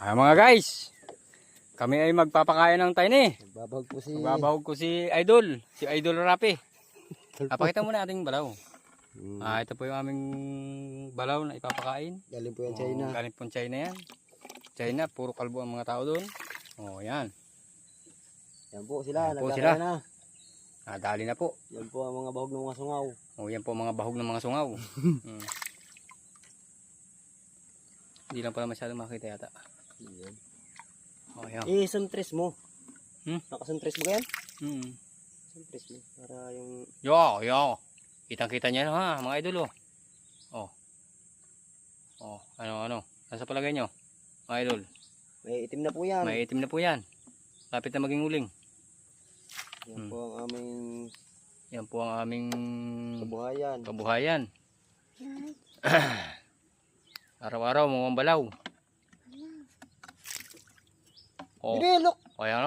Mga guys, kami ay magpapakain ng tiny. Magbabahog ko si Idol, Rapi. Pakita muna ating balaw. Ito po yung aming balaw na ipapakain. Galing po yan China. Galing po China yan. China, puro kalbo ang mga tao doon. Yan. Yan po sila, yan po nagkakaya sila. na. Nadali na po. Yan po ang mga bahog ng mga sungaw. Yan po mga bahog ng mga sungaw. Hindi lang pala masyadong makita yata. Yan. Yan. Suntres mo. Nakasuntres mo yan? Suntres mo. Para yung... Yo. Kitang-kita niya ha, mga idol ano. Nasa palagay nyo, mga idol? May itim na po yan. May itim na po yan. Lapit na maging uling. Yan po ang aming... Yan po ang aming... Kabuhayan. Araw-araw, mga balaw. Look! Ayan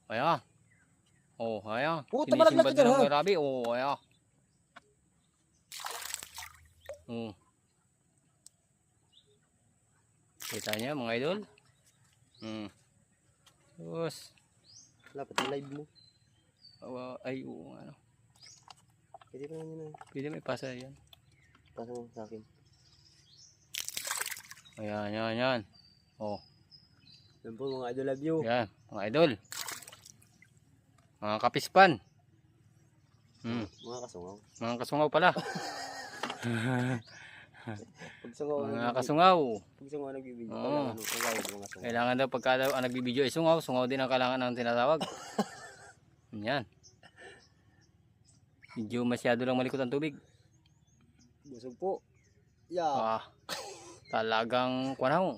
Ayan. Ayan. Puta, malaglag ka dyan, ha? Grabe, ayan. Kita niya, mga idol? Tapos, Lapit na live mo. ano. Pwede pa naman na. Pwede may pasa yan. Pasa mo sa akin. Ayan. Yan po mga idol, love you. Yan, mga idol. Mga kapispan. Mga kasungaw. Mga kasungaw pala. Mga kasungaw. Pag sungaw nagbibideo. Kailangan daw pagka daw ang nagbibideo ay sungaw. Sungaw din ang kailangan ng tinatawag. Yan. Medyo masyado lang malikot ang tubig. Busog po. Yeah. Talagang kuwanaw.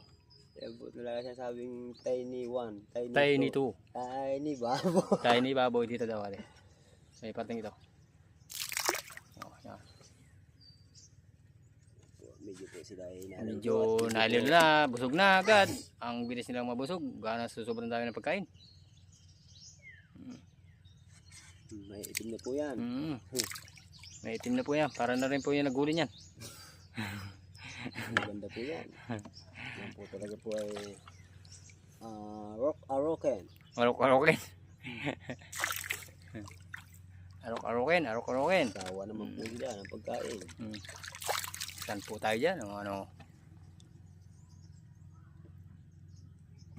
Yan po talaga siya sabing tiny 1. Tiny 2. Tiny babo. Tiny baboy dito daw. Sa parting ito. Yan. Medyo nalilo na, busog na agad. Ang bilis nilang mabusog, gana susobrang dami ng pagkain. May itim na po yan. May itim na po yan, para na rin po yan naguli niyan. Maganda po yan. Yan po talaga po ay Aroken. Arok-aroken. Sawa naman po sila ng pagkain. Saan po tayo dyan?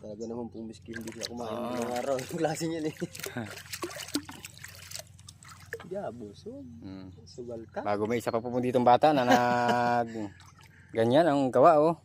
Talaga naman po miski hindi sila kumain ng araw. Yung klase niyan eh. Busog. Sugal ka. Bago may isa pa po ditong bata na ganyan ang gawa